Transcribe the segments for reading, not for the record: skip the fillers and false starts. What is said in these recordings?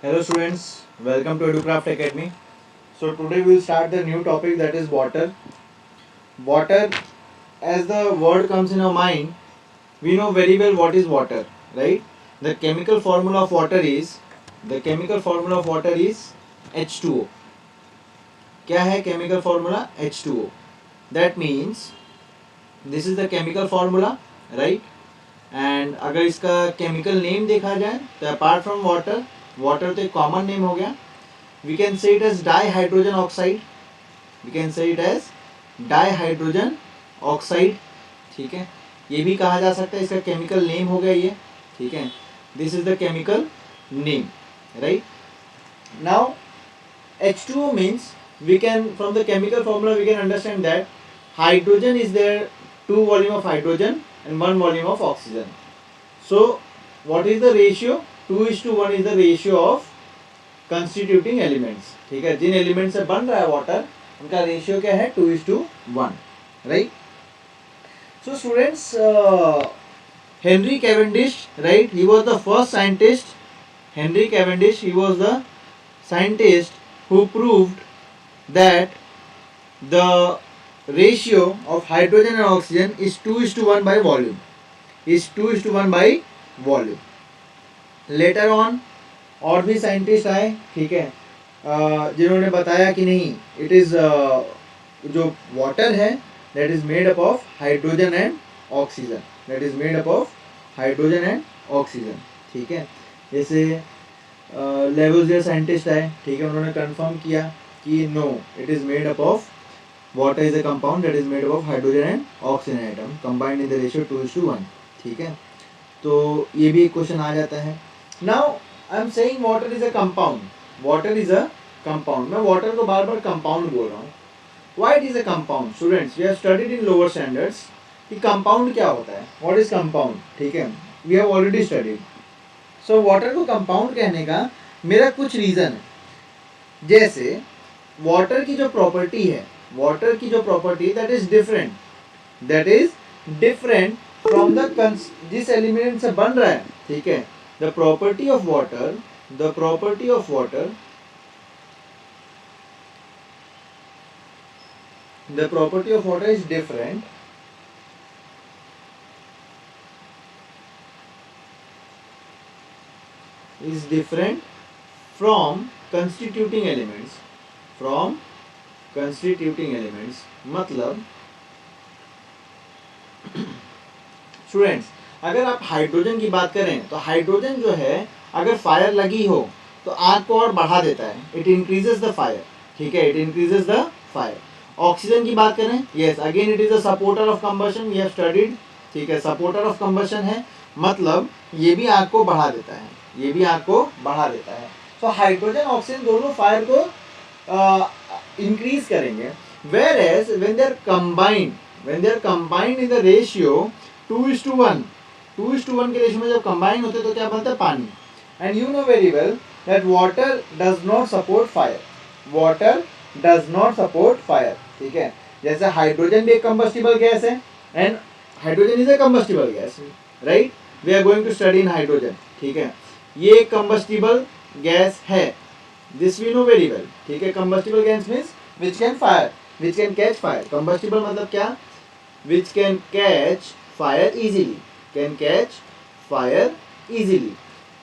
Hello students, welcome to EduCraft Academy. So today we will start the new topic, that is water. Water, as the word comes in our mind, we know very well what is water, right? The chemical formula of water is H2O. क्या है chemical formula? H2O. That means this is the chemical formula, right? And अगर इसका chemical name देखा जाए तो apart from water, water तो एक common name हो गया. We can say it as dihydrogen oxide. We can say it as dihydrogen oxide. ठीक है, ये भी कहा जा सकता है, इसका केमिकल नेम हो गया ये. ठीक है, this is the chemical name, right. Now H2O means we can, from the chemical formula we can understand that hydrogen is there, two volume of hydrogen and one volume of oxygen. So what is the ratio? 2:1 is the ratio of constituting elements. ठीक है, जिन element से बन रहा है water उनका ratio क्या है? 2:1, right. So students, Henry Cavendish, right, he was the first scientist. Henry Cavendish, he was the scientist who proved that the ratio of hydrogen and oxygen is 2:1 by volume. Is 2:1 by volume. Later on और भी scientist आए, ठीक है, जिन्होंने बताया कि नहीं, it is जो वाटर है that is made up of hydrogen and oxygen. That is made up of hydrogen and oxygen. ठीक है, जैसे लेवोजियर साइंटिस्ट आए, ठीक है, उन्होंने कंफर्म किया कि no, it is made up of water is a compound that is made up of hydrogen and oxygen atom combined in the ratio 2:1. ठीक है, तो ये भी एक क्वेश्चन आ जाता है. Now I am saying water is a compound. Water is a compound. मैं वाटर को बार बार कंपाउंड बोल रहा हूँ. Why it is a compound? Students, we have studied in lower standards कि कंपाउंड क्या होता है, व्हाट इज कंपाउंड. ठीक है, we have already studied. So water को कंपाउंड कहने का मेरा कुछ रीज़न है. जैसे वाटर की जो प्रॉपर्टी है, वाटर की जो property that is different, that is different from the जिस एलिमेंट से बन रहा है. ठीक है, the property of water, the property of water, the property of water is different is different from constituting elements. From constituting elements मतलब students, अगर आप हाइड्रोजन की बात करें तो हाइड्रोजन जो है अगर फायर लगी हो तो आग को और बढ़ा देता है. It increases the fire. ठीक है, it increases the fire. Oxygen की बात करें, yes, again it is a supporter of combustion. We have studied. ठीक है, सपोर्टर ऑफ कंबशन है, मतलब ये भी आग को बढ़ा देता है, ये भी आग को बढ़ा देता है. सो हाइड्रोजन ऑक्सीजन दोनों फायर को इंक्रीज करेंगे. Whereas when they are combined, when they are combined in the ratio 2:1, 2:1 के रेशियो में जब कंबाइन होते तो क्या बनता है? पानी. And you know very well that water does not support fire. Water does not support fire. ठीक है, जैसे हाइड्रोजन भी एक कंबस्टिबल गैस है and hydrogen is a combustible gas, right. We are going to study in hydrogen. ठीक है, ये combustible gas है, this we know very well. ठीक है, combustible gas means which can fire, which can catch fire. Combustible मतलब क्या? विच can catch fire easily, can catch fire easily.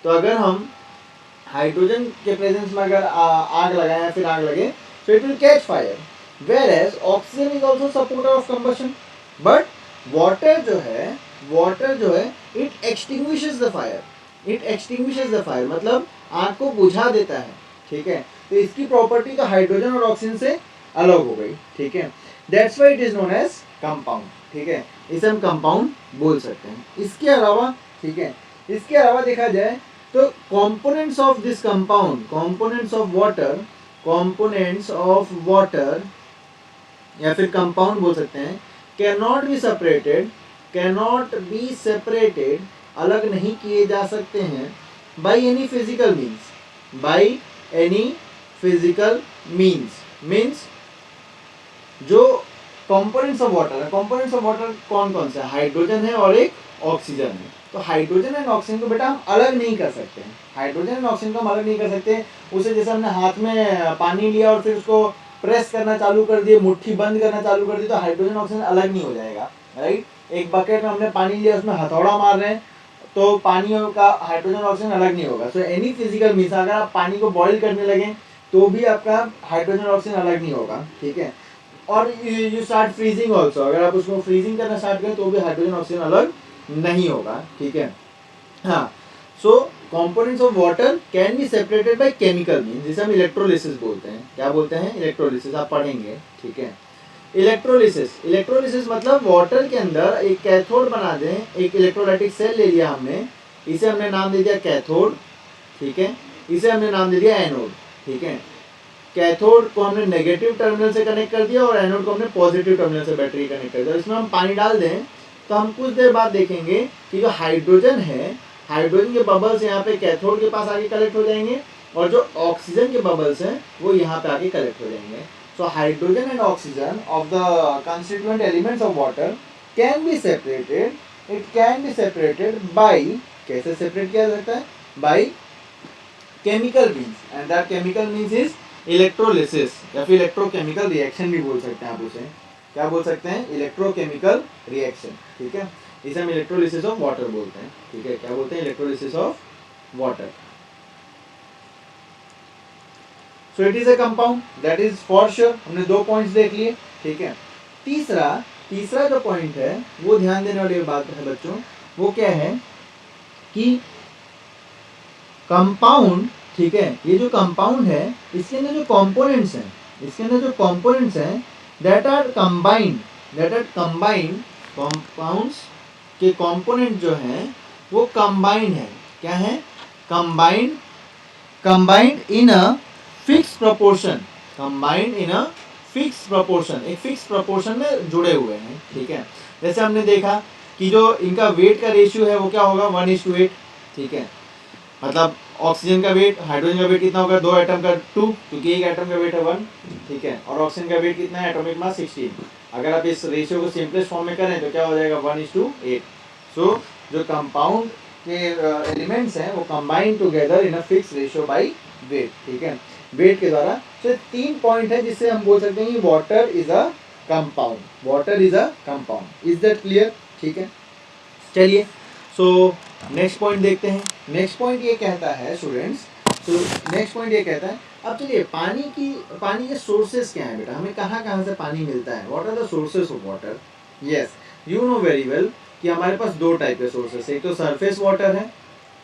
तो अगर हम हाइड्रोजन के प्रेजेंस में अगर आग लगाएं, फिर आग लगे, so it will catch fire. Whereas oxygen is also supporter of combustion, but water जो है it extinguishes the fire. It extinguishes the fire मतलब आग को बुझा देता है. ठीक है, तो इसकी प्रॉपर्टी तो हाइड्रोजन और ऑक्सीजन से अलग हो गई. ठीक है, that's why it is known as compound. ठीक है, इसे हम कंपाउंड बोल सकते हैं. इसके अलावा, ठीक है, इसके अलावा देखा जाए तो components of this compound, components of water, components of water या फिर कंपाउंड बोल सकते हैं, cannot be separated, cannot be separated, अलग नहीं किए जा सकते हैं by any physical means, by any physical means. means जो components of water, components of water कौन कौन से, हाइड्रोजन है और एक ऑक्सीजन है। तो हाइड्रोजन एंड ऑक्सीजन को बेटा हम अलग नहीं कर सकते हैं, हाइड्रोजन एंड ऑक्सीजन को हम अलग नहीं कर सकते। उसे जैसे हमने हाथ में पानी लिया और फिर उसको प्रेस करना चालू कर दिए, मुट्ठी बंद करना चालू कर दी, तो हाइड्रोजन ऑक्सीजन अलग नहीं हो जाएगा, राइट। एक बकेट में हमने पानी लिया, उसमें हथौड़ा मार रहे हैं, तो पानी का हाइड्रोजन ऑक्सीजन अलग नहीं होगा। सो एनी फिजिकल मीन्स अगर आप पानी को बॉईल करने लगे तो भी आपका हाइड्रोजन ऑक्सीजन अलग नहीं होगा, ठीक है। और यू स्टार्ट फ्रीजिंग ऑल्सो, अगर आप उसको फ्रीजिंग करना स्टार्ट करें तो भी हाइड्रोजन ऑक्सीजन अलग नहीं होगा, ठीक है। हाँ, so components of water can be separated by chemical means, जिसे हम इलेक्ट्रोलिसिस बोलते हैं। क्या बोलते हैं? इलेक्ट्रोलिसिस, आप पढ़ेंगे, ठीक है। इलेक्ट्रोलिसिस, इलेक्ट्रोलिसिस मतलब वाटर के अंदर एक कैथोड बना दें, एक इलेक्ट्रोलाइटिक सेल ले लिया हमने, इसे हमने नाम दे दिया कैथोड, ठीक है। इसे हमने नाम दे दिया एनोड, ठीक है। कैथोड को हमने नेगेटिव टर्मिनल से कनेक्ट कर दिया और एनोड को हमने पॉजिटिव टर्मिनल से बैटरी कनेक्ट कर दिया। इसमें हम पानी डाल दें तो हम कुछ देर बाद देखेंगे कि जो हाइड्रोजन है, हाइड्रोजन के बबल्स यहाँ पे कैथोड के पास आके कलेक्ट हो जाएंगे और जो ऑक्सीजन के बबल्स हैं वो यहाँ पे आके कलेक्ट हो जाएंगे। So hydrogen and oxygen of the constituent elements of water can be separated, it can be separated bye, कैसे सेपरेट किया जाता है? By chemical means, and that chemical means is electrolysis, या फिर इलेक्ट्रोकेमिकल रिएक्शन भी बोल सकते हैं आप उसे। क्या बोल सकते हैं? इलेक्ट्रोकेमिकल रिएक्शन, ठीक है। इसे हम इलेक्ट्रोलिसिस ऑफ वाटर बोलते हैं, ठीक है। क्या बोलते हैं? Electrolysis of water. So it is a compound, that is for sure. हमने 2 पॉइंट्स देख लिए, ठीक है। तीसरा जो पॉइंट है वो ध्यान देने वाली बात है बच्चों, वो क्या है कि कंपाउंड, ठीक है, ये जो कंपाउंड है इसके अंदर जो कंपोनेंट्स हैं, इसके अंदर जो कंपोनेंट्स हैं दैट आर कंबाइंड, कंपाउंड्स के कंपोनेंट जो हैं वो कंबाइंड है। क्या है? Combined in a fix proportion, combined in a fix proportion, एक फिक्स प्रोपोर्शन में जुड़े हुए हैं, ठीक है। जैसे हमने देखा कि जो इनका वेट का रेशियो है वो क्या होगा? 1:8, ठीक है। मतलब ऑक्सीजन का वेट, हाइड्रोजन का वेट कितना होगा? 2 एटम का 2, क्योंकि एक एटम का वेट है 1, ठीक है। और ऑक्सीजन का वेट कितना है? Atomic mass 16। अगर आप इस रेशियो को सिंपलेस्ट फॉर्म में करें तो क्या हो जाएगा? 1:8। सो जो कंपाउंड के एलिमेंट्स हैं वो combine together in a fix ratio by weight, ठीक है, वेट के द्वारा। तो 3 पॉइंट है जिससे हम बोल सकते हैं कि water is a compound, water is a compound. Is that clear? ठीक है, चलिए सो नेक्स्ट पॉइंट देखते हैं। नेक्स्ट पॉइंट ये कहता है स्टूडेंट्स, तो नेक्स्ट पॉइंट ये कहता है, अब चलिए पानी के सोर्सेस क्या है बेटा, हमें कहाँ से पानी मिलता है? What are the sources of water? Yes, you know very well कि हमारे पास 2 टाइप के सोर्सेस, एक तो सरफेस वाटर है,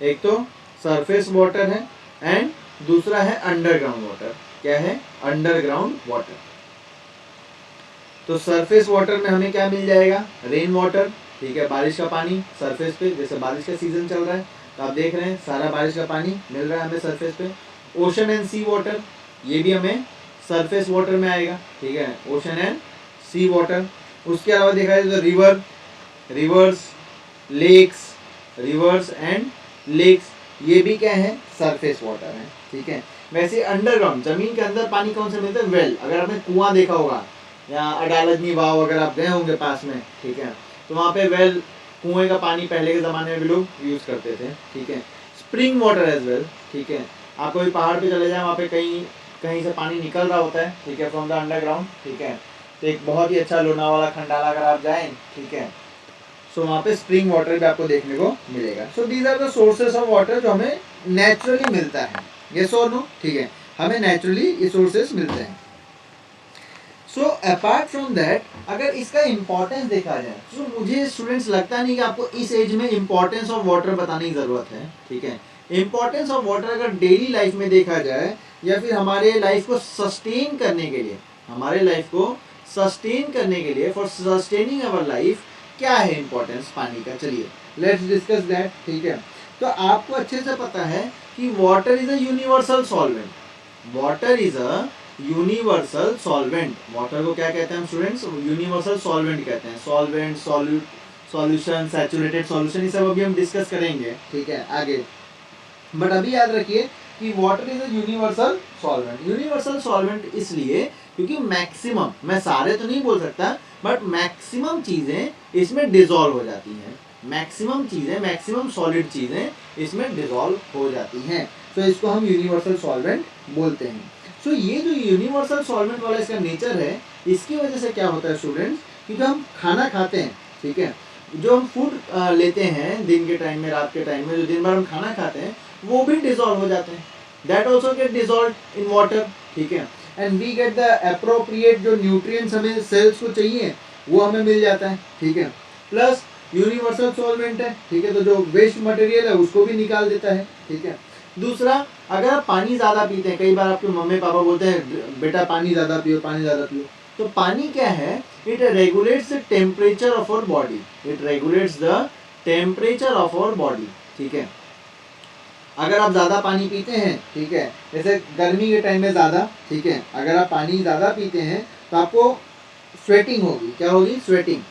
एक तो सरफेस वाटर है, एंड दूसरा है अंडरग्राउंड वाटर। क्या है? Underground water. तो सरफेस वाटर में हमें क्या मिल जाएगा? रेन वाटर, ठीक है, बारिश का पानी सरफेस पे, जैसे बारिश का सीजन चल रहा है तो आप देख रहे हैं सारा बारिश का पानी मिल रहा है हमें सरफेस पे। ओशन एंड सी वाटर, ये भी हमें सरफेस वाटर में आएगा, ठीक है, ओशन एंड सी वाटर। उसके अलावा देखा जाए तो रिवर्स एंड लेक्स, ये भी क्या है? सरफेस वाटर है, ठीक है। वैसे अंडरग्राउंड, जमीन के अंदर पानी कौन से मिलता है? वेल, अगर आपने कुआं देखा होगा या अडालजनी वाव अगर आप गए होंगे पास में, ठीक है, तो वहाँ पे वेल, कुएं का पानी पहले के ज़माने में भी लोग यूज़ करते थे, ठीक है। स्प्रिंग वाटर एज वेल, ठीक है, आप कोई पहाड़ पे चले जाएं, वहाँ पे कहीं से पानी निकल रहा होता है, ठीक है, फ्रॉम द अंडरग्राउंड, ठीक है। तो एक बहुत ही अच्छा लोनावाला खंडाला अगर आप जाएं, ठीक है, सो वहाँ पे स्प्रिंग वाटर भी आपको देखने को मिलेगा। So these are the sources of water जो हमें नेचुरली मिलता है। यस और नो? ठीक है, हमें नेचुरली ये सोर्सेस मिलते हैं। सो अपार्ट फ्रॉम दैट, अगर इसका इम्पोर्टेंस देखा जाए तो मुझे स्टूडेंट्स लगता नहीं कि आपको इस एज में इम्पोर्टेंस ऑफ वाटर बताने की ज़रूरत है, ठीक है। इम्पोर्टेंस ऑफ वाटर अगर डेली लाइफ में देखा जाए या फिर हमारे लाइफ को सस्टेन करने के लिए, फॉर सस्टेनिंग अवर लाइफ, क्या है इम्पोर्टेंस पानी का? चलिए लेट्स डिस्कस दैट, ठीक है। तो आपको अच्छे से पता है कि water is a universal solvent, water is a universal solvent. Water को क्या कहते हैं हम स्टूडेंट्स? यूनिवर्सल सॉल्वेंट कहते हैं। सॉल्वेंट, सॉल्यूशन, सैचुरेटेड सॉल्यूशन, ये सब अभी हम डिस्कस करेंगे, ठीक है, आगे। बट अभी याद रखिए कि water is a universal solvent. Universal solvent इसलिए क्योंकि मैक्सिमम, मैं सारे तो नहीं बोल सकता, बट मैक्सिमम चीजें इसमें डिसॉल्व हो जाती हैं, मैक्सिमम चीजें, मैक्सिमम सॉलिड चीजें इसमें डिसॉल्व हो जाती हैं, तो इसको हम यूनिवर्सल सॉल्वेंट बोलते हैं। सो ये जो यूनिवर्सल सॉल्वेंट वाला इसका नेचर है, इसकी वजह से क्या होता है स्टूडेंट्स कि जो हम खाना खाते हैं, ठीक है, जो हम फूड लेते हैं दिन के टाइम में, रात के टाइम में, जो दिन भर हम खाना खाते हैं वो भी डिसॉल्व हो जाते हैं, that also get dissolve in water, ठीक है, and we get the appropriate जो न्यूट्रिएंट्स हमें सेल्स को चाहिए वो हमें मिल जाता है, ठीक है, प्लस यूनिवर्सल सॉल्वेंट है, ठीक है, तो जो वेस्ट मटेरियल है उसको भी निकाल देता है, ठीक है। दूसरा, अगर आप पानी ज़्यादा पीते हैं, कई बार आपके मम्मी पापा बोलते हैं बेटा पानी ज़्यादा पियो, पानी ज़्यादा पियो, तो पानी क्या है, it regulates the temperature of our body, it regulates the temperature of our body, ठीक है। अगर आप ज़्यादा पानी पीते हैं, ठीक है, जैसे गर्मी के टाइम में ज़्यादा, ठीक है, अगर आप पानी ज़्यादा पीते हैं तो आपको स्वेटिंग होगी, क्या होगी, स्वेटिंग,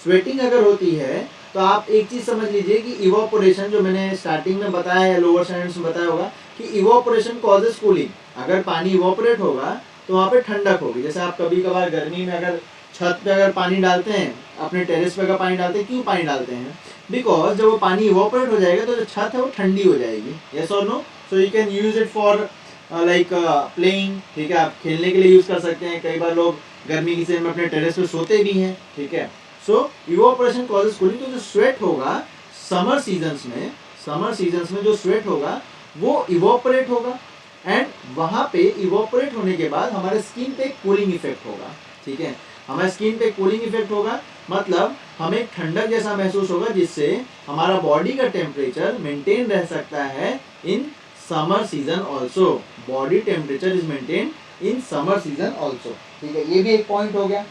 स्वेटिंग अगर होती है तो आप एक चीज़ समझ लीजिए कि इवोपोरेशन, जो मैंने स्टार्टिंग में बताया या लोअर स्टैंडर्ड्स में बताया होगा कि इवोपोरेशन कॉजेज कूलिंग, अगर पानी इवोपोरेट होगा तो वहाँ पे ठंडक होगी। जैसे आप कभी कभार गर्मी में अगर छत पे अगर पानी डालते हैं, अपने टेरेस पे अगर पानी डालते हैं, क्यों पानी डालते हैं, बिकॉज जब वो पानी इवोपोरेट हो जाएगा तो जो छत है वो ठंडी हो जाएगी, यस और no, so you can use it for like playing, ठीक है, आप खेलने के लिए यूज़ कर सकते हैं। कई बार लोग गर्मी की सीजन में अपने टेरेस पे सोते भी हैं, ठीक है। सो इवोपोरेशन कॉजेज कूलिंग, तो जो स्वेट होगा समर सीजन्स में, समर सीजन्स में जो स्वेट होगा वो इवोपोरेट होगा, एंड वहाँ पे इवोपोरेट होने के बाद हमारे स्किन पे कूलिंग इफेक्ट होगा, ठीक है, हमारे स्किन पे कूलिंग इफेक्ट होगा, मतलब हमें ठंडक जैसा महसूस होगा, जिससे हमारा बॉडी का टेम्परेचर मेंटेन रह सकता है in summer season also, body temperature is maintain in summer season also, ठीक है, ये भी एक पॉइंट हो गया।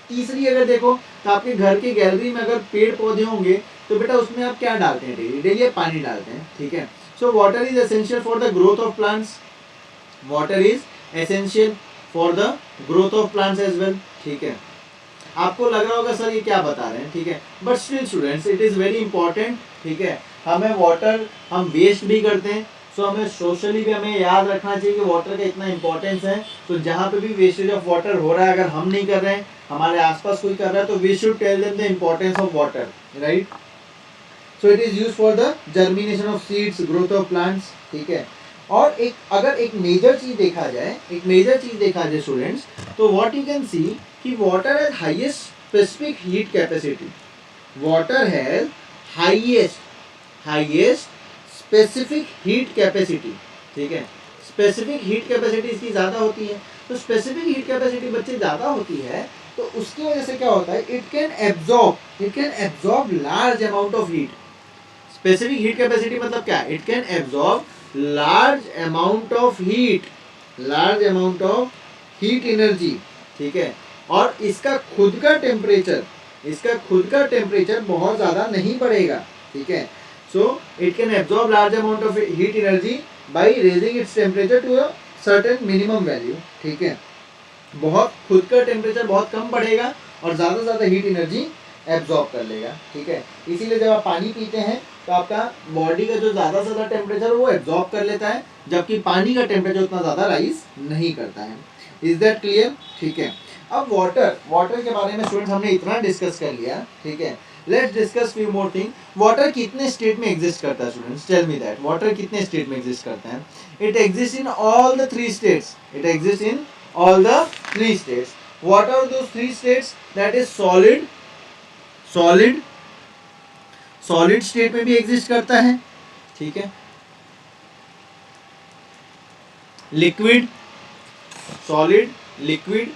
तीसरी अगर देखो तो आपके घर के गैलरी में अगर पेड़ पौधे होंगे तो बेटा उसमें आप क्या डालते हैं, डेली डेली आप पानी डालते हैं, ठीक है। So water is essential for the growth of plants, water is essential for the growth of plants as well, ठीक है। आपको लग रहा होगा सर ये क्या बता रहे हैं, ठीक है, but still students it is very important, ठीक है। हमें वाटर हम वेस्ट भी करते हैं, सो हमें सोशली भी हमें याद रखना चाहिए कि वाटर का इतना इंपॉर्टेंस है। तो जहाँ पे भी वेस्टेज ऑफ वाटर हो रहा है, अगर हम नहीं कर रहे हैं, हमारे आसपास कोई कर रहा है, तो we should tell them the importance of water, right. So it is use for the germination of seeds, growth of plants, ठीक है। और एक अगर एक मेजर चीज़ देखा जाए, एक मेजर चीज़ देखा जाए स्टूडेंट्स, तो व्हाट यू कैन सी कि water has highest specific heat capacity, water has highest specific heat capacity, ठीक है, स्पेसिफिक हीट कैपेसिटी इसकी ज़्यादा होती है। तो स्पेसिफिक हीट कैपेसिटी बच्चे ज़्यादा होती है तो उसकी वजह से क्या होता है, it can absorb large amount of heat. Specific heat capacity मतलब क्या, it can absorb large amount of heat energy, ठीक है। और इसका खुद का टेम्परेचर बहुत ज़्यादा नहीं बढ़ेगा, ठीक है। So it can absorb large amount of heat energy by raising its temperature to a certain minimum value, ठीक है। बहुत खुद का टेम्परेचर बहुत कम बढ़ेगा और ज़्यादा से ज़्यादा हीट एनर्जी एब्जॉर्ब कर लेगा, ठीक है। इसीलिए जब आप पानी पीते हैं तो आपका बॉडी का जो ज़्यादा से ज़्यादा टेम्परेचर वो एब्जॉर्ब कर लेता है, जबकि पानी का टेम्परेचर उतना ज़्यादा राइज नहीं करता है। इज दैट क्लियर, ठीक है। अब वाटर के बारे में स्टूडेंट्स हमने इतना डिस्कस कर लिया, ठीक है। Let's discuss few more thing. Water कितने स्टेट में एग्जिस्ट करता है students, tell me that, water कितने स्टेट में एग्जिस्ट करता है। It exist in all the 3 states, it exist in all the 3 states. What are those 3 states? That is solid state में भी exist करता है, ठीक है, solid liquid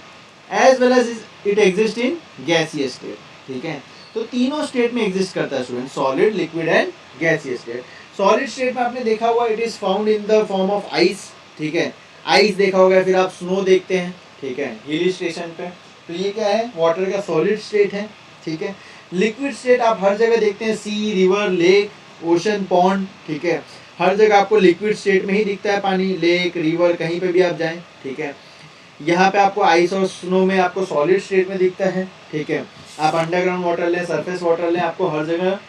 as well as it exists in gaseous state, ठीक है। तो तीनों स्टेट में एग्जिस्ट करता है student, solid, liquid and gaseous state. Solid state में आपने देखा हुआ it is found in the form of ice, ठीक है, आइस देखा होगा, फिर आप स्नो देखते हैं, ठीक है, हिल स्टेशन पे, तो ये क्या है, वाटर का सॉलिड स्टेट है, ठीक है। लिक्विड स्टेट आप हर जगह देखते हैं, सी, रिवर, लेक, ओशन, पॉन्ड, ठीक है, हर जगह आपको लिक्विड स्टेट में ही दिखता है पानी, लेक, रिवर, कहीं पे भी आप जाएं, ठीक है। यहाँ पे आपको आइस और स्नो में आपको सॉलिड स्टेट में दिखता है, ठीक है। आप अंडरग्राउंड वाटर लें, सरफेस वाटर लें, आपको हर जगह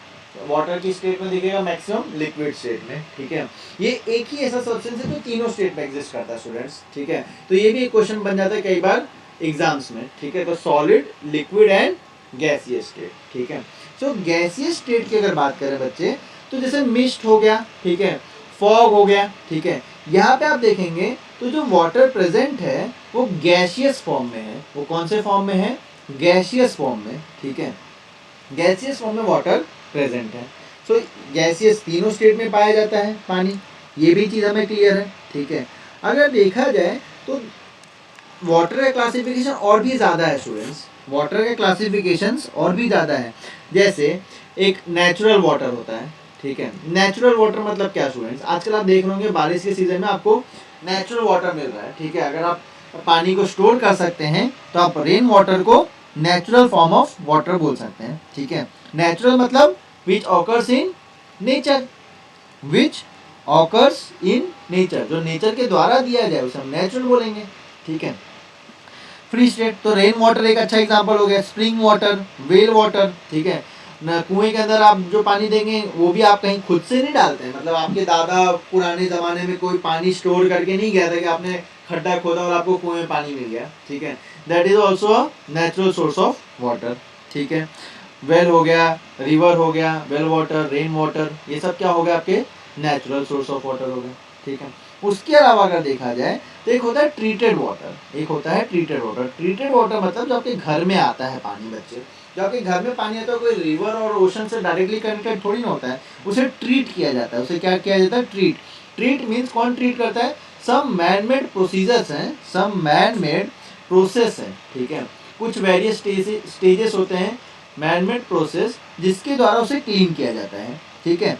वाटर की स्टेट में दिखेगा, मैक्सिमम लिक्विड स्टेट में, ठीक है। ये एक ही ऐसा सब्सटेंस है जो तीनों स्टेट में एग्जिस्ट करता है स्टूडेंट्स, ठीक है। तो ये भी एक क्वेश्चन बन जाता है कई बार एग्जाम्स में, ठीक है। तो solid, liquid and gaseous state, ठीक है। सो गैसियस स्टेट की अगर बात करें बच्चे, तो जैसे मिस्ट हो गया, ठीक है, फॉग हो गया, ठीक है। यहाँ पे आप देखेंगे तो जो वाटर प्रेजेंट है वो गैसियस फॉर्म में है। वो कौन से फॉर्म में है? गैसियस फॉर्म में, ठीक है। गैसियस फॉर्म में वाटर प्रेजेंट है। सो गैसियस तीनों स्टेट में पाया जाता है पानी, ये भी चीज़ हमें क्लियर है, ठीक है। अगर देखा जाए तो वाटर का क्लासिफिकेशन और भी ज़्यादा है स्टूडेंट्स, वाटर के क्लासिफिकेशंस और भी ज़्यादा है। जैसे एक नेचुरल वाटर होता है, ठीक है। नेचुरल वाटर मतलब क्या स्टूडेंट्स? आजकल आप देख रहे होंगे बारिश के सीजन में आपको नेचुरल वाटर मिल रहा है, ठीक है। अगर आप पानी को स्टोर कर सकते हैं तो आप रेन वाटर को नेचुरल फॉर्म ऑफ वाटर बोल सकते हैं, ठीक है। नेचुरल मतलब which occurs in nature, which occurs in nature, जो नेचर के द्वारा दिया जाए उसे हम नेचुरल बोलेंगे, ठीक है। फ्री स्टेट, तो रेन वाटर एक अच्छा एग्जांपल हो गया, स्प्रिंग वाटर, वेल वाटर, ठीक है। कुएं के अंदर आप जो पानी देंगे वो भी आप कहीं खुद से नहीं डालते हैं, मतलब आपके दादा पुराने ज़माने में कोई पानी स्टोर करके नहीं गया था कि आपने खड्डा खोदा और आपको कुएं में पानी मिल गया, ठीक है। That is also a natural source of water, ठीक है। वेल हो गया, रिवर हो गया, वेल वाटर, रेन वाटर, ये सब क्या हो गया? आपके नेचुरल सोर्स ऑफ वाटर हो गए, ठीक है। उसके अलावा अगर देखा जाए तो एक होता है ट्रीटेड वाटर, एक होता है ट्रीटेड वाटर। ट्रीटेड वाटर मतलब जो आपके घर में आता है पानी बच्चे, जो आपके घर में पानी आता है कोई रिवर और ओशन से डायरेक्टली कनेक्टेड थोड़ी ना होता है, उसे ट्रीट किया जाता है। उसे क्या किया जाता है? ट्रीट। ट्रीट मीन्स कौन ट्रीट करता है? सम मैन मेड प्रोसीजर्स हैं, सम मैन मेड प्रोसेस है, ठीक है। कुछ वेरियस स्टेजेस होते हैं, मैन मेड प्रोसेस, जिसके द्वारा उसे क्लीन किया जाता है, ठीक है।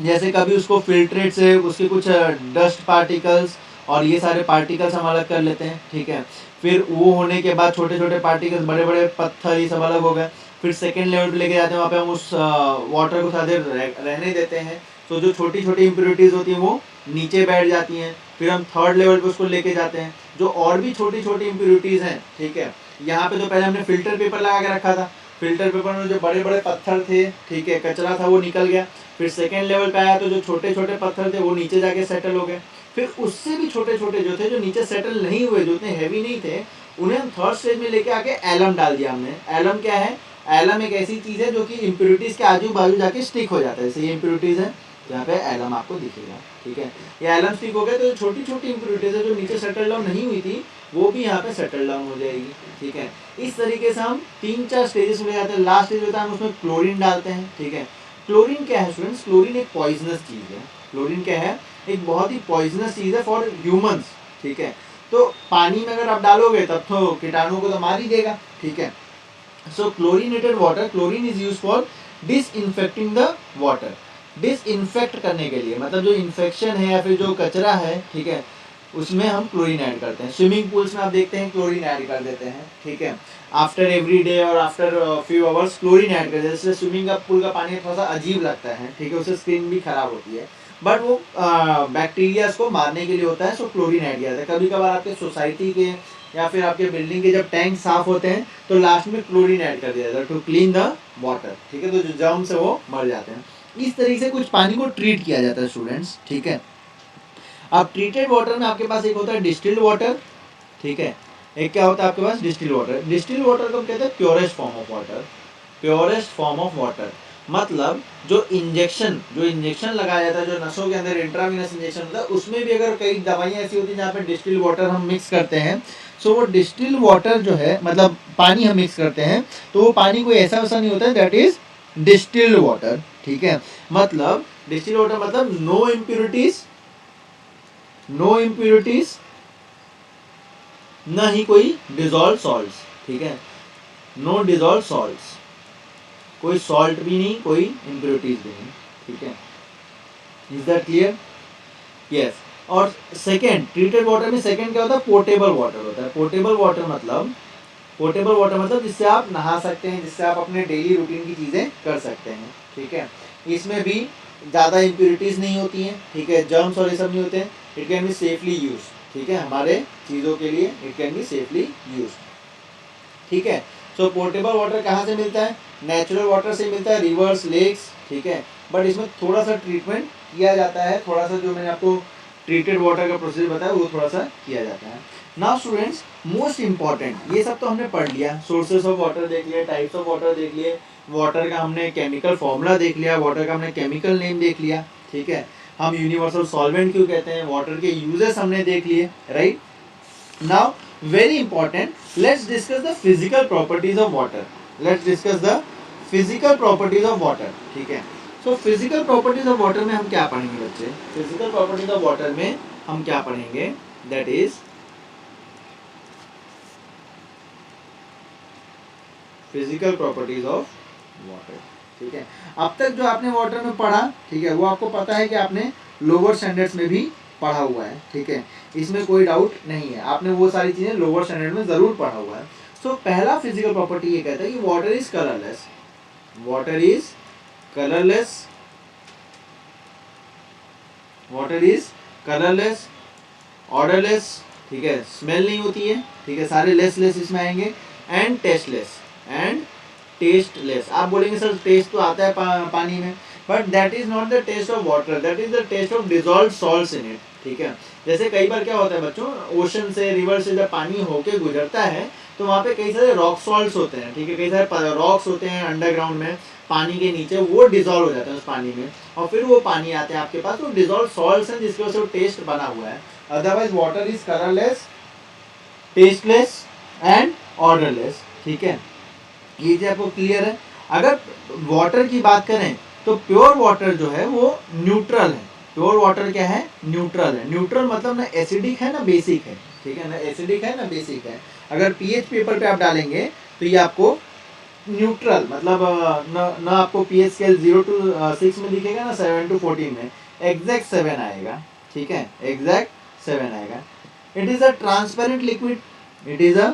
जैसे कभी उसको फिल्ट्रेट से उसके कुछ डस्ट पार्टिकल्स और ये सारे पार्टिकल्स हम अलग कर लेते हैं, ठीक है। फिर वो होने के बाद छोटे छोटे पार्टिकल्स, बड़े बड़े पत्थर, ये सब अलग हो गए। फिर सेकेंड लेवल पे लेके जाते हैं, वहाँ पे हम उस वाटर को थोड़ा देर रहने देते हैं, तो जो छोटी छोटी इम्प्योरिटीज़ होती हैं वो नीचे बैठ जाती हैं। फिर हम थर्ड लेवल पे उसको लेके जाते हैं, जो और भी छोटी छोटी इम्प्योरिटीज़ हैं, ठीक है। यहाँ पे तो पहले हमने फिल्टर पेपर लगा के रखा था, फिल्टर पेपर में जो बड़े बड़े पत्थर थे, ठीक है, कचरा था, वो निकल गया। फिर सेकेंड लेवल पे आया तो जो छोटे छोटे पत्थर थे वो नीचे जाके सेटल हो गए। फिर उससे भी छोटे छोटे जो थे, जो नीचे सेटल नहीं हुए, जो इतने हैवी नहीं थे, उन्हें हम थर्ड स्टेज में लेके आके एलम डाल दिया हमने। एलम क्या है? एलम एक ऐसी चीज़ है जो कि इम्प्योरिटीज़ के आजू बाजू जाके स्टिक हो जाता है। जैसे ये इम्प्योरिटीज़ है, यहाँ पे एलम आपको दिखेगा, ठीक है। ये एलम स्टिक हो गया तो छोटी छोटी इम्प्योरिटीज़ है जो नीचे सेटल डाउन नहीं हुई थी, वो भी यहाँ पे सेटल डाउन हो जाएगी, ठीक है। इस तरीके से हम 3-4 स्टेजेस में जाते हैं। लास्ट स्टेज होता है हम उसमें क्लोरीन डालते हैं, ठीक है। क्लोरीन क्या है स्टूडेंट्स? क्लोरीन एक पॉइजनस चीज़ है। क्लोरीन क्या है? एक बहुत ही पॉइजनस चीज़ है फॉर ह्यूमंस, ठीक है। तो पानी में अगर आप डालोगे तब तो कीटाणु को तो मार ही देगा, ठीक है। So chlorinated water, chlorine is use for disinfecting the water, disinfect करने के लिए, मतलब जो इन्फेक्शन है या फिर जो कचरा है, ठीक है, उसमें हम क्लोरीन ऐड करते हैं। स्विमिंग पूल्स में आप देखते हैं क्लोरीन ऐड कर देते हैं, ठीक है। आफ्टर एवरी डे और after few hours chlorine add कर देते हैं, जिससे स्विमिंग का पूल का पानी थोड़ा सा अजीब लगता है, ठीक है, उससे स्किन भी खराब होती है, बट वो बैक्टीरियाज को मारने के लिए होता है। सो क्लोरीन ऐड किया जाता है। कभी कभार आपके सोसाइटी के या फिर आपके बिल्डिंग के जब टैंक साफ होते हैं तो लास्ट में क्लोरीन ऐड कर दिया जाता है टू क्लीन द वाटर, ठीक है, तो जो जर्म्स है वो मर जाते हैं। इस तरीके से कुछ पानी को ट्रीट किया जाता है स्टूडेंट्स, ठीक है। अब ट्रीटेड वाटर में आपके पास एक होता है डिस्टिल्ड वाटर, ठीक है, एक क्या होता है आपके पास? Distilled water. डिस्टिल्ड वाटर को हम कहते हैं purest form of water, purest form of water, मतलब जो इंजेक्शन लगाया जाता है, जो नसों के अंदर इंट्रावीनस इंजेक्शन होता है, उसमें भी अगर कई दवाइयाँ ऐसी होती हैं जहाँ पे डिस्टिल्ड वाटर हम मिक्स करते हैं, सो वो डिस्टिल्ड वाटर जो है, मतलब पानी हम मिक्स करते हैं, तो वो पानी कोई ऐसा वैसा नहीं होता है, दैट इज डिस्टिल्ड वाटर, ठीक है। मतलब डिस्टिल्ड वाटर मतलब नो इम्प्योरिटीज, नो इम्प्योरिटीज, न ही कोई डिजॉल्व सॉल्ट्स, ठीक है, नो डिजॉल्व सॉल्ट्स, कोई सॉल्ट भी नहीं, कोई इम्प्योरिटीज भी नहीं, ठीक है। Is that clear? यस। और सेकेंड, ट्रीटेड वाटर में सेकेंड क्या होता है? पोर्टेबल वाटर होता है। पोर्टेबल वाटर मतलब जिससे आप नहा सकते हैं, जिससे आप अपने डेली रूटीन की चीज़ें कर सकते हैं, ठीक है। इसमें भी ज़्यादा इम्प्योरिटीज़ नहीं होती हैं, ठीक है, जर्म्स और ये सब नहीं होते हैं। It can be safely use, ठीक है, हमारे चीज़ों के लिए it can be safely use, ठीक है। सो पोर्टेबल वाटर कहाँ से मिलता है, नेचुरल वाटर से मिलता है, रिवर्स, लेक्स, ठीक है, बट इसमें थोड़ा सा ट्रीटमेंट किया जाता है, थोड़ा सा जो मैंने आपको ट्रीटेड वाटर का प्रोसेस बताया वो थोड़ा सा किया जाता है। नाउ स्टूडेंट्स, मोस्ट इंपॉर्टेंट, ये सब तो हमने पढ़ लिया, सोर्सेस ऑफ वाटर देख लिए, टाइप्स ऑफ वाटर देख लिए, वाटर का हमने केमिकल फॉर्मूला देख लिया, वाटर का हमने केमिकल नेम देख लिया, ठीक है, हम यूनिवर्सल सॉल्वेंट क्यों कहते हैं, वाटर के यूजेस हमने देख लिए, right. Now very important, let's discuss the physical properties of water, let's discuss the physical properties of water, ठीक है। So physical properties of water में हम क्या पढ़ेंगे बच्चे, फिजिकल प्रॉपर्टीज ऑफ वाटर में हम क्या पढ़ेंगे, that is physical properties of water, ठीक है। अब तक जो आपने वाटर में पढ़ा, ठीक है, वो आपको पता है कि आपने लोअर स्टैंडर्ड्स में भी पढ़ा हुआ है, ठीक है, इसमें कोई डाउट नहीं है, आपने वो सारी चीजें लोअर स्टैंडर्ड में जरूर पढ़ा हुआ है। सो पहला फिजिकल प्रॉपर्टी ये कहता है कि water is colourless, water is colourless, water is colourless, odourless, ठीक है, स्मेल नहीं होती है, ठीक है, सारे लेस लेस इसमें आएंगे, एंड टेस्टलेस, एंड टेस्टलेस। आप बोलेंगे सर टेस्ट तो आता है पानी में, but that is not the taste of water, that is the taste of dissolved salts in it, ठीक है। जैसे कई बार क्या होता है बच्चों, ओशन से, रिवर से जब पानी होके गुजरता है तो वहाँ पे कई सारे रॉक सॉल्ट्स होते हैं, ठीक है, कई सारे रॉक्स होते हैं अंडरग्राउंड में, पानी के नीचे, वो डिजॉल्व हो जाते हैं उस पानी में, और फिर वो पानी आते हैं आपके पास, तो डिजॉल्व सॉल्ट्स हैं जिसकी वजह से वो टेस्ट बना हुआ है। Otherwise water is colourless, tasteless and odourless, ठीक है, ये चीज आपको क्लियर है। अगर वाटर की बात करें तो प्योर वाटर जो है वो न्यूट्रल है, प्योर वाटर क्या है, न्यूट्रल है, न्यूट्रल मतलब ना एसिडिक है ना बेसिक है, ठीक है, ना एसिडिक है ना बेसिक है। अगर पीएच पेपर पे आप डालेंगे तो ये आपको न्यूट्रल मतलब ना आपको पीएच स्केल 0 to 6 में दिखेगा ना 7 to 14 में, एग्जैक्ट 7 आएगा, ठीक है, एग्जैक्ट 7 आएगा। It is a transparent liquid, it is a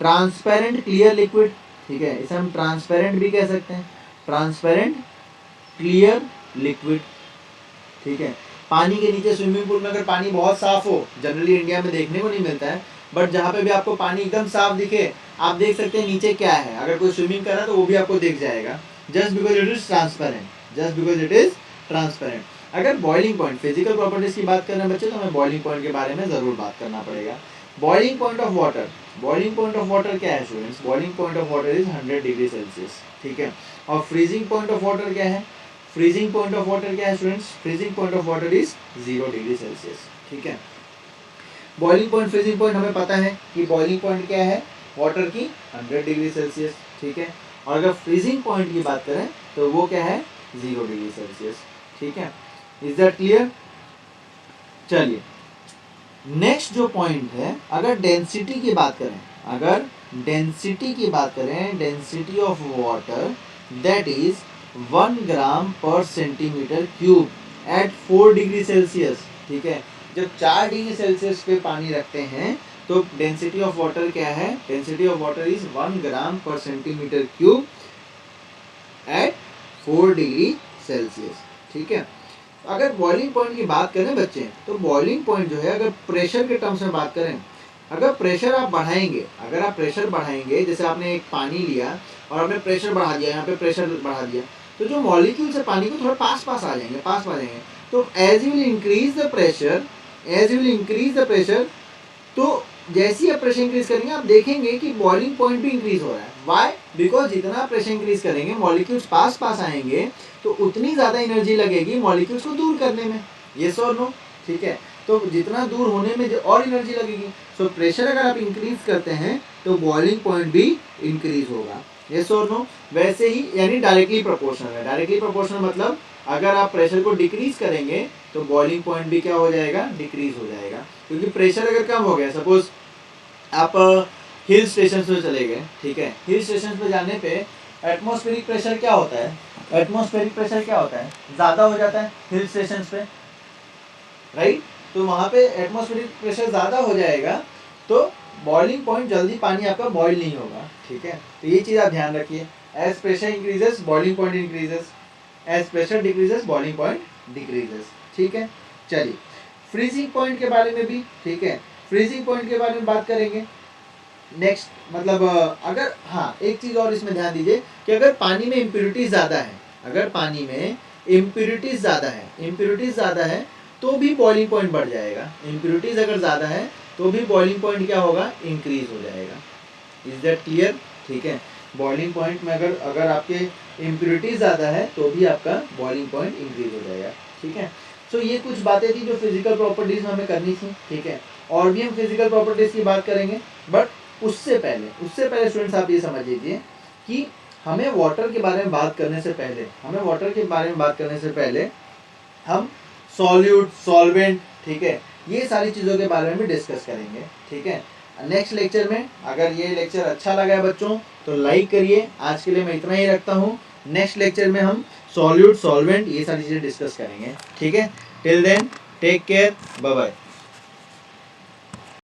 transparent clear liquid, ठीक है, इसे हम ट्रांसपेरेंट भी कह सकते हैं, ट्रांसपेरेंट क्लियर लिक्विड, ठीक है। पानी के नीचे स्विमिंग पूल में अगर पानी बहुत साफ हो, जनरली इंडिया में देखने को नहीं मिलता है, बट जहाँ पे भी आपको पानी एकदम साफ दिखे, आप देख सकते हैं नीचे क्या है, अगर कोई स्विमिंग कर रहा है तो वो भी आपको दिख जाएगा, just because it is transparent, just because it is transparent. अगर बॉइलिंग पॉइंट, फिजिकल प्रॉपर्टीज की बात करना बच्चे, तो हमें बॉइलिंग पॉइंट के बारे में जरूर बात करना पड़ेगा। Boiling point of water, boiling point of water क्या है students, boiling point of water is 100 degree Celsius, ठीक है। और फ्रीजिंग पॉइंट ऑफ वाटर क्या है, फ्रीजिंग पॉइंट ऑफ वाटर क्या है students, freezing point of water is 0 degree Celsius, ठीक है। बॉइलिंग पॉइंट, फ्रीजिंग पॉइंट हमें पता है कि बॉइलिंग पॉइंट क्या है, वाटर की 100 डिग्री सेल्सियस, ठीक है, और अगर फ्रीजिंग पॉइंट की बात करें तो वो क्या है, 0 डिग्री सेल्सियस, ठीक है। Is that clear? चलिए नेक्स्ट जो पॉइंट है, अगर डेंसिटी की बात करें, अगर डेंसिटी की बात करें, density of water that is 1 gram per centimetre cube at 4 degree Celsius, ठीक है। जब 4 डिग्री सेल्सियस पे पानी रखते हैं तो डेंसिटी ऑफ वाटर क्या है, density of water is 1 gram per centimetre cube at 4 degree Celsius, ठीक है। अगर बॉइलिंग पॉइंट की बात करें बच्चे, तो बॉइलिंग पॉइंट जो है, अगर प्रेशर के टर्म्स में बात करें, अगर प्रेशर आप बढ़ाएंगे, अगर आप प्रेशर बढ़ाएंगे, जैसे आपने एक पानी लिया और आपने प्रेशर बढ़ा दिया, यहाँ पे प्रेशर बढ़ा दिया, तो जो मॉलिक्यूल्स है पानी को थोड़ा पास पास आ जाएंगे, पास पास आ जाएंगे, तो as you will increase the pressure, as you will increase the pressure, तो जैसे ही आप प्रेशर इंक्रीज करेंगे आप देखेंगे कि बॉइलिंग पॉइंट भी इंक्रीज हो रहा है। व्हाई? बिकॉज जितना प्रेशर इंक्रीज करेंगे मॉलिक्यूल्स पास पास आएंगे तो उतनी ज़्यादा एनर्जी लगेगी मॉलिक्यूल्स को दूर करने में, यस और नो, ठीक है। तो जितना दूर होने में और एनर्जी लगेगी, सो प्रेशर अगर आप इंक्रीज करते हैं तो बॉइलिंग पॉइंट भी इंक्रीज होगा, यस और नो। वैसे ही यानी डायरेक्टली प्रोपोर्शनल है, डायरेक्टली प्रोपोर्शनल मतलब अगर आप प्रेशर को डिक्रीज करेंगे तो बॉइलिंग पॉइंट भी क्या हो जाएगा, डिक्रीज हो जाएगा। क्योंकि प्रेशर अगर कम हो गया, सपोज आप हिल स्टेशन पे चले गए, ठीक है, हिल स्टेशन पे जाने पे एटमॉस्फेरिक प्रेशर क्या होता है, एटमॉस्फेरिक प्रेशर क्या होता है, ज़्यादा हो जाता है हिल स्टेशन पे, राइट। तो वहाँ पे एटमॉस्फेरिक प्रेशर ज़्यादा हो जाएगा तो बॉइलिंग पॉइंट जल्दी पानी आपका बॉइल नहीं होगा, ठीक है। तो ये चीज़ आप ध्यान रखिए, as pressure increases boiling point increases, as pressure decreases boiling point decreases, ठीक है। चलिए फ्रीजिंग पॉइंट के बारे में भी, ठीक है, फ्रीजिंग पॉइंट के बारे में बात करेंगे। नेक्स्ट मतलब अगर हाँ एक चीज़ और इसमें ध्यान दीजिए कि अगर पानी में इम्प्योरिटीज ज़्यादा है, अगर पानी में इम्प्योरिटीज ज़्यादा है तो भी बॉइलिंग पॉइंट बढ़ जाएगा। इम्प्योरिटीज अगर ज़्यादा है तो भी बॉइलिंग पॉइंट क्या होगा, इंक्रीज हो जाएगा। Is that clear? ठीक है, बॉइलिंग पॉइंट में अगर अगर आपके इम्प्योरिटीज ज़्यादा है तो भी आपका बॉइलिंग पॉइंट इंक्रीज हो जाएगा। ठीक है, सो ये कुछ बातें थी जो फिजिकल प्रॉपर्टीज़ में हमें करनी थी। ठीक है, और भी हम फिजिकल प्रॉपर्टीज़ की बात करेंगे, बट उससे पहले स्टूडेंट्स आप ये समझ लीजिए कि हमें वाटर के बारे में बात करने से पहले हम सॉल्यूट, सॉल्वेंट, ठीक है, ये सारी चीज़ों के बारे में भी डिस्कस करेंगे। ठीक है, नेक्स्ट लेक्चर में अगर ये लेक्चर अच्छा लगा है बच्चों तो लाइक करिए। आज के लिए मैं इतना ही रखता हूँ। नेक्स्ट लेक्चर में हम सॉल्यूट, सॉल्वेंट, ये सारी चीज़ें डिस्कस करेंगे। ठीक है, till then take care, bye bye.